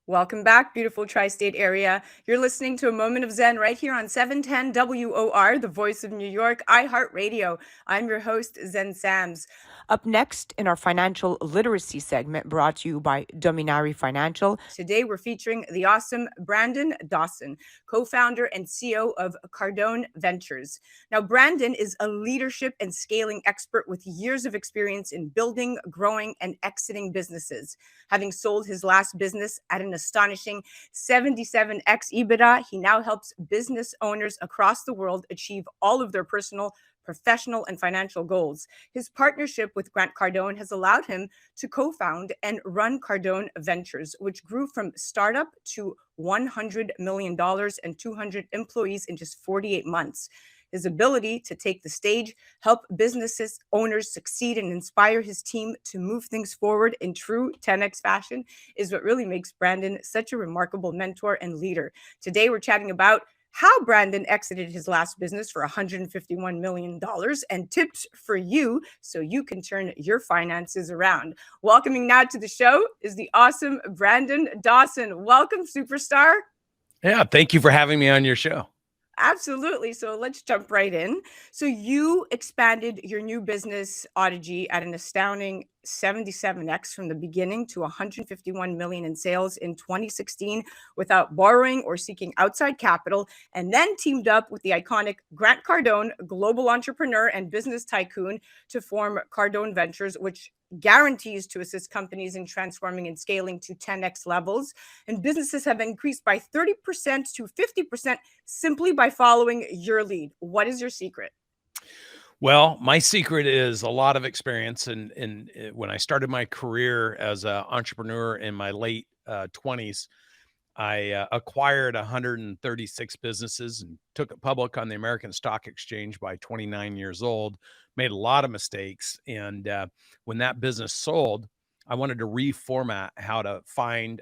Welcome back, beautiful tri-state area. You're listening to a moment of Zen right here on 710 WOR, the voice of New York, iHeartRadio. I'm your host, Zen Sams. Up next in our financial literacy segment, brought to you by Dominari Financial. Today, we're featuring the awesome Brandon Dawson, co-founder and CEO of Cardone Ventures. Now, Brandon is a leadership and scaling expert with years of experience in building, growing, and exiting businesses. Having sold his last business at an astonishing 77x EBITDA, he now helps business owners across the world achieve all of their personal, professional, and financial goals. His partnership with Grant Cardone has allowed him to co-found and run Cardone Ventures, which grew from startup to $100 million and 200 employees in just 48 months. His ability to take the stage, help businesses owners succeed, and inspire his team to move things forward in true 10x fashion is what really makes Brandon such a remarkable mentor and leader. Today, we're chatting about how Brandon exited his last business for $151 million and tips for you so you can turn your finances around. Welcoming now to the show is the awesome Brandon Dawson. Welcome, superstar. Yeah, thank you for having me on your show. Absolutely. So let's jump right in. So you expanded your new business, Audigy, at an astounding 77x from the beginning to 151 million in sales in 2016 without borrowing or seeking outside capital, and then teamed up with the iconic Grant Cardone, global entrepreneur and business tycoon, to form Cardone Ventures, which guarantees to assist companies in transforming and scaling to 10x levels. And businesses have increased by 30% to 50% simply by following your lead. What is your secret? Well, my secret is a lot of experience. And when I started my career as an entrepreneur in my late 20s, I acquired 136 businesses and took it public on the American Stock Exchange by 29 years old, made a lot of mistakes. And when that business sold, I wanted to reformat how to find,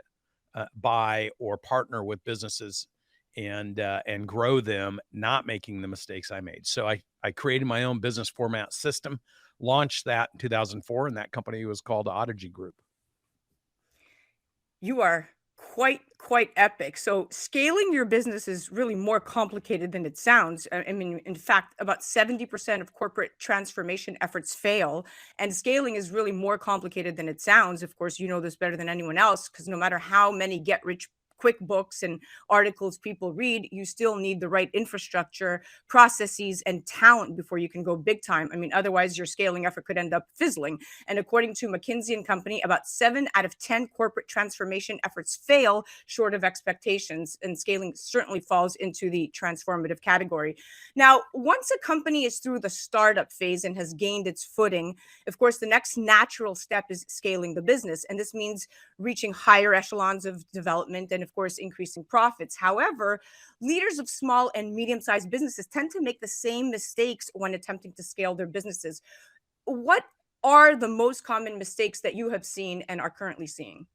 buy, or partner with businesses and grow them, not making the mistakes I made. So I created my own business format system, launched that in 2004, and that company was called Audigy Group. You are quite epic. So scaling your business is really more complicated than it sounds. I mean, in fact, about 70% of corporate transformation efforts fail, and scaling is really more complicated than it sounds. Of course, you know this better than anyone else, because no matter how many get rich quick books and articles people read, you still need the right infrastructure, processes, and talent before you can go big time. I mean, otherwise your scaling effort could end up fizzling. And according to McKinsey and Company, about 7 out of 10 corporate transformation efforts fail short of expectations, and scaling certainly falls into the transformative category. Now, once a company is through the startup phase and has gained its footing, of course, the next natural step is scaling the business. And this means reaching higher echelons of development and, of course, increasing profits. However, leaders of small and medium-sized businesses tend to make the same mistakes when attempting to scale their businesses. What are the most common mistakes that you have seen and are currently seeing?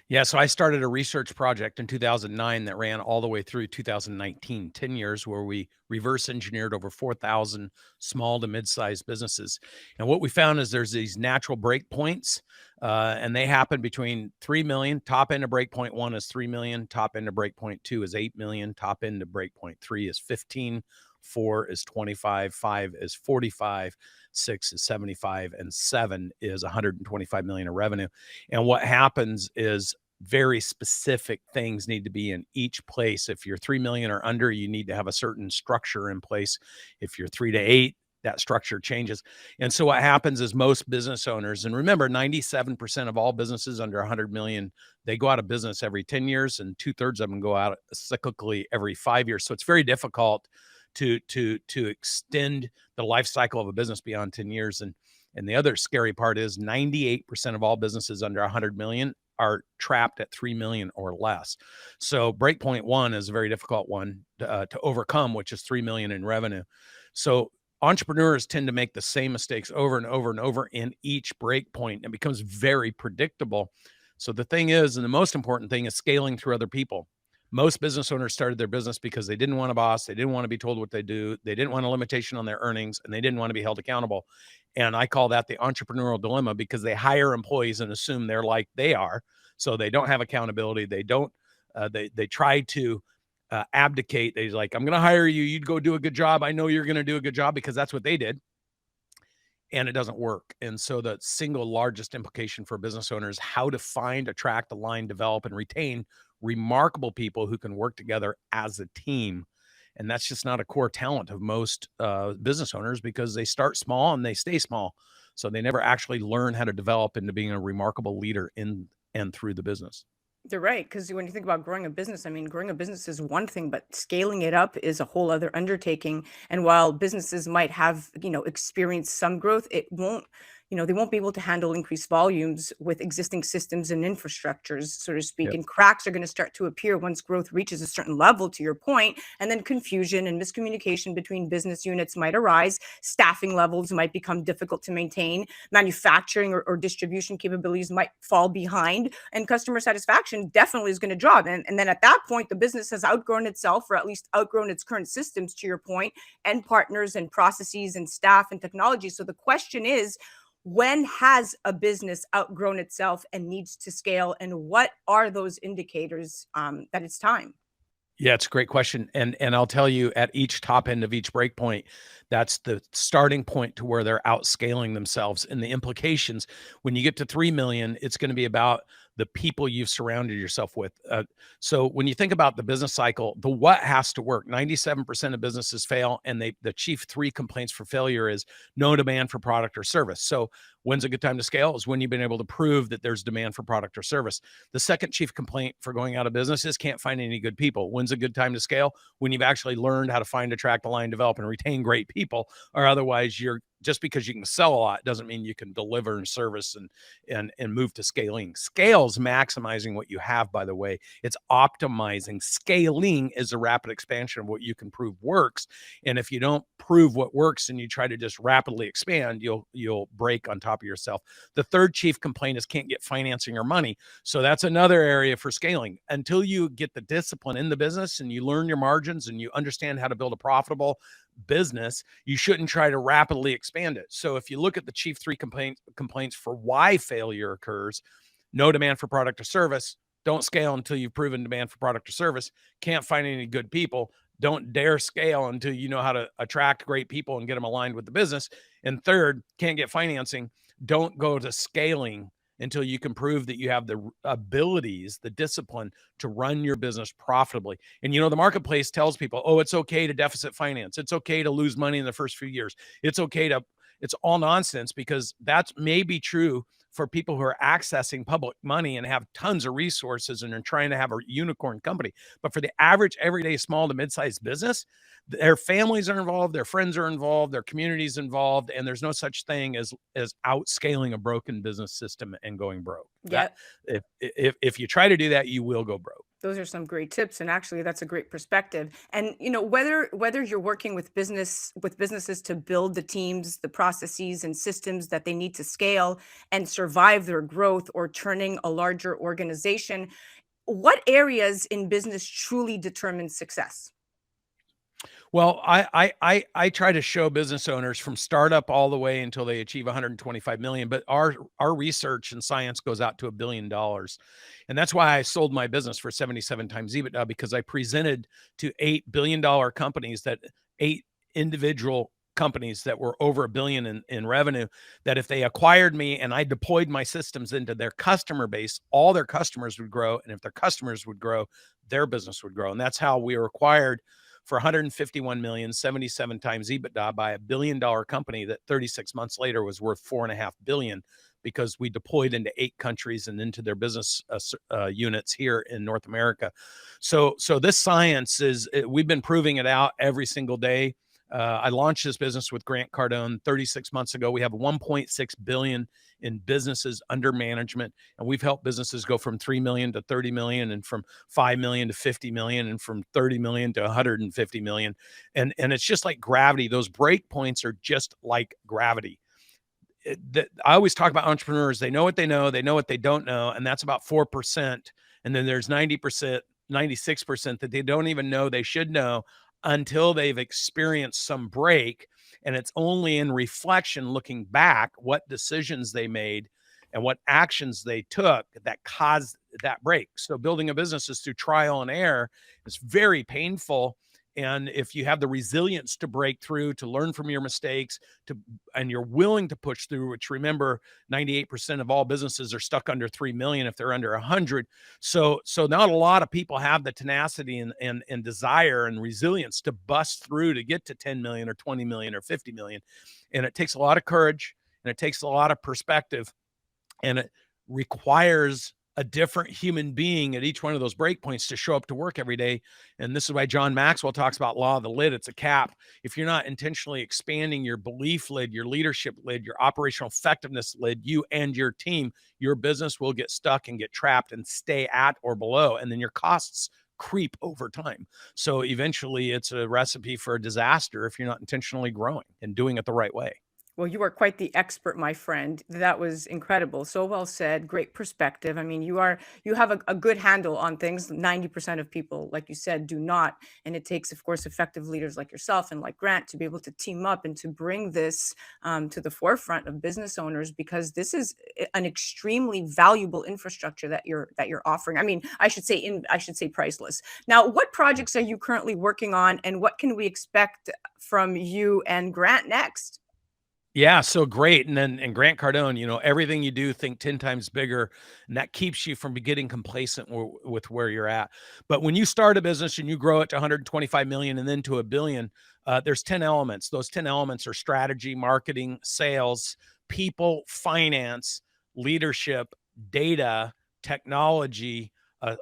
Yeah, so I started a research project in 2009 that ran all the way through 2019, 10 years, where we reverse engineered over 4,000 small to mid-sized businesses. And what we found is there's these natural break points, and they happen between 3 million. Top end of break point 1 is 3 million. Top end of break point 2 is 8 million. Top end of break point 3 is 15. 4 is 25. 5 is 45. 6 is 75, and 7 is 125 million of revenue. And what happens is very specific things need to be in each place. If you're 3 million or under, you need to have a certain structure in place. If you're 3 to 8, that structure changes. And so what happens is most business owners, and remember, 97% of all businesses under 100 million, they go out of business every 10 years, and 2/3 of them go out cyclically every 5 years. So it's very difficult to extend the life cycle of a business beyond 10 years. And the other scary part is 98% of all businesses under 100 million are trapped at 3 million or less. So breakpoint 1 is a very difficult one to overcome, which is 3 million in revenue. So entrepreneurs tend to make the same mistakes over and over and over in each breakpoint. It becomes very predictable. So the thing is, and the most important thing is scaling through other people. Most business owners started their business because they didn't want a boss. They didn't want to be told what they do. They didn't want a limitation on their earnings, and they didn't want to be held accountable. And I call that the entrepreneurial dilemma, because they hire employees and assume they're like they are. So they don't have accountability. They don't They try to abdicate. They're like, I'm going to hire you. You'd go do a good job. I know you're going to do a good job, because that's what they did. And it doesn't work. And so the single largest implication for business owners, how to find, attract, align, develop, and retain remarkable people who can work together as a team. And that's just not a core talent of most business owners, because they start small and they stay small. So they never actually learn how to develop into being a remarkable leader in and through the business. You're right, because when you think about growing a business, I mean, growing a business is one thing, but scaling it up is a whole other undertaking. And while businesses might have, experienced some growth, it won't, they won't be able to handle increased volumes with existing systems and infrastructures, so to speak. Yep. And cracks are going to start to appear once growth reaches a certain level, to your point, and then confusion and miscommunication between business units might arise. Staffing levels might become difficult to maintain. Manufacturing or distribution capabilities might fall behind, and customer satisfaction definitely is going to drop. And then at that point, the business has outgrown itself, or at least outgrown its current systems, to your point, and partners and processes and staff and technology. So the question is, when has a business outgrown itself and needs to scale, and what are those indicators that it's time? Yeah, it's a great question. And I'll tell you, at each top end of each break point, that's the starting point to where they're outscaling themselves. And the implications, when you get to 3 million, it's going to be about the people you've surrounded yourself with. So when you think about the business cycle, the what has to work. 97% of businesses fail, and the chief 3 complaints for failure is no demand for product or service. So when's a good time to scale? Is when you've been able to prove that there's demand for product or service. The second chief complaint for going out of business is can't find any good people. When's a good time to scale? When you've actually learned how to find, attract, align, develop, and retain great people. Or otherwise, just because you can sell a lot doesn't mean you can deliver and service and move to scaling. Scale's maximizing what you have, by the way. It's optimizing. Scaling is a rapid expansion of what you can prove works. And if you don't prove what works and you try to just rapidly expand, you'll break on top of yourself. The third chief complaint is can't get financing or money. So that's another area for scaling. Until you get the discipline in the business and you learn your margins and you understand how to build a profitable business, you shouldn't try to rapidly expand it. So if you look at the chief 3 complaints for why failure occurs: no demand for product or service, don't scale until you've proven demand for product or service, can't find any good people, don't dare scale until you know how to attract great people and get them aligned with the business, and third, can't get financing, don't go to scaling until you can prove that you have the abilities, the discipline to run your business profitably. And, the marketplace tells people, oh, it's okay to deficit finance. It's okay to lose money in the first few years. It's all nonsense, because that may be true for people who are accessing public money and have tons of resources and are trying to have a unicorn company. But for the average, everyday, small to mid-sized business, their families are involved, their friends are involved, their community's involved, and there's no such thing as outscaling a broken business system and going broke. Yeah. If you try to do that, you will go broke. Those are some great tips, and actually that's a great perspective. And whether you're working with businesses to build the teams, the processes and systems that they need to scale and survive their growth, or turning a larger organization, what areas in business truly determine success? Well, I try to show business owners from startup all the way until they achieve 125 million, but our research and science goes out to $1 billion. And that's why I sold my business for 77 times EBITDA, because I presented to $8 billion companies, that 8 individual companies that were over $1 billion in revenue, that if they acquired me and I deployed my systems into their customer base, all their customers would grow. And if their customers would grow, their business would grow. And that's how we were acquired for 151 million, 77 times EBITDA, by $1 billion company that 36 months later was worth $4.5 billion, because we deployed into 8 countries and into their business units here in North America. So this science we've been proving it out every single day. I launched this business with Grant Cardone 36 months ago. We have 1.6 billion in businesses under management, and we've helped businesses go from 3 million to 30 million, and from 5 million to 50 million, and from 30 million to 150 million. And it's just like gravity. Those break points are just like gravity. I always talk about entrepreneurs. They know what they know what they don't know, and that's about 4%. And then there's 90%, 96% that they don't even know they should know until they've experienced some break. And it's only in reflection, looking back, what decisions they made and what actions they took that caused that break. So building a business is through trial and error. It's very painful. And if you have the resilience to break through, to learn from your mistakes, and you're willing to push through, which remember, 98% of all businesses are stuck under 3 million if they're under 100. So not a lot of people have the tenacity and desire and resilience to bust through to get to 10 million or 20 million or 50 million. And it takes a lot of courage, and it takes a lot of perspective, and it requires a different human being at each one of those break points to show up to work every day. And this is why John Maxwell talks about law of the lid. It's a cap. If you're not intentionally expanding your belief lid, your leadership lid, your operational effectiveness lid, you and your team, your business will get stuck and get trapped and stay at or below. And then your costs creep over time. So eventually it's a recipe for a disaster if you're not intentionally growing and doing it the right way. Well, you are quite the expert, my friend. That was incredible. So well said. Great perspective. I mean, you have a good handle on things. 90% of people, like you said, do not. And it takes, of course, effective leaders like yourself and like Grant to be able to team up and to bring this to the forefront of business owners, because this is an extremely valuable infrastructure that you're offering. I mean, I should say priceless. Now, what projects are you currently working on, and what can we expect from you and Grant next? Yeah, so great. And Grant Cardone, everything you do, think 10 times bigger, and that keeps you from getting complacent with where you're at. But when you start a business and you grow it to 125 million and then to a billion, there's 10 elements. Those 10 elements are strategy, marketing, sales, people, finance, leadership, data, technology,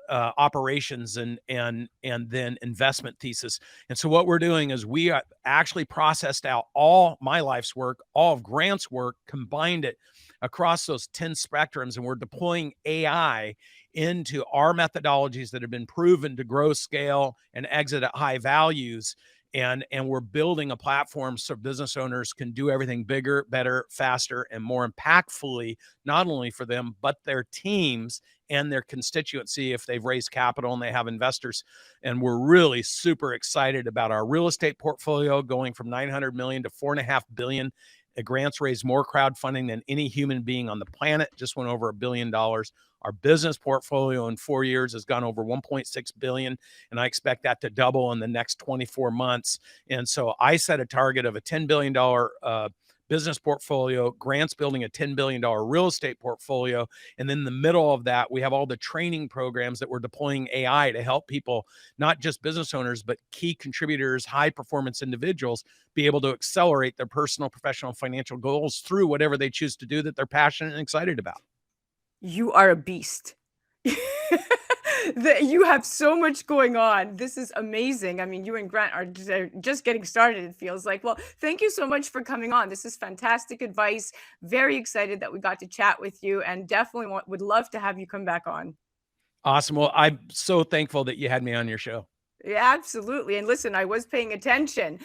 operations, and then investment thesis. And so what we're doing is we actually processed out all my life's work, all of Grant's work, combined it across those 10 spectrums, and we're deploying AI into our methodologies that have been proven to grow, scale, and exit at high values. And we're building a platform so business owners can do everything bigger, better, faster, and more impactfully, not only for them, but their teams and their constituency if they've raised capital and they have investors. And we're really super excited about our real estate portfolio going from 900 million to 4.5 billion. Grants raised more crowdfunding than any human being on the planet, just went over $1 billion. Our business portfolio in 4 years has gone over 1.6 billion, and I expect that to double in the next 24 months. And so I set a target of a $10 billion business portfolio. Grant's building a $10 billion real estate portfolio. And then in the middle of that, we have all the training programs that we're deploying AI to help people, not just business owners, but key contributors, high performance individuals, be able to accelerate their personal, professional, financial goals through whatever they choose to do that they're passionate and excited about. You are a beast. You have so much going on. This is amazing. I mean, you and Grant are just getting started, it feels like. Well, thank you so much for coming on. This is fantastic advice. Very excited that we got to chat with you, and definitely would love to have you come back on. Awesome. Well, I'm so thankful that you had me on your show. Yeah, absolutely. And listen, I was paying attention.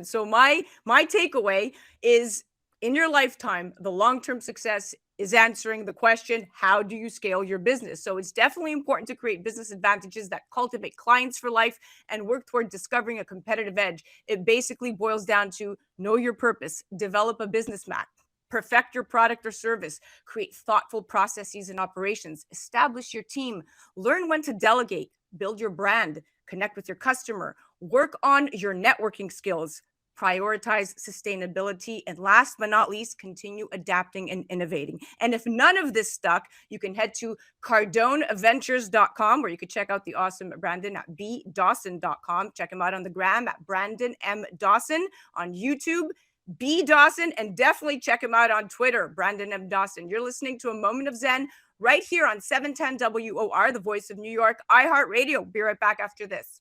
So my takeaway is, in your lifetime, the long-term success is answering the question, how do you scale your business? So it's definitely important to create business advantages that cultivate clients for life and work toward discovering a competitive edge. It basically boils down to know your purpose, develop a business map, perfect your product or service, create thoughtful processes and operations, establish your team, learn when to delegate, build your brand, connect with your customer, work on your networking skills, prioritize sustainability, and last but not least, continue adapting and innovating. And if none of this stuck, you can head to CardoneVentures.com, where you could check out the awesome Brandon at bdawson.com. Check him out on the gram at Brandon M. Dawson, on YouTube, B. Dawson, and definitely check him out on Twitter, Brandon M. Dawson. You're listening to A Moment of Zen right here on 710 WOR, the voice of New York, iHeartRadio. Be right back after this.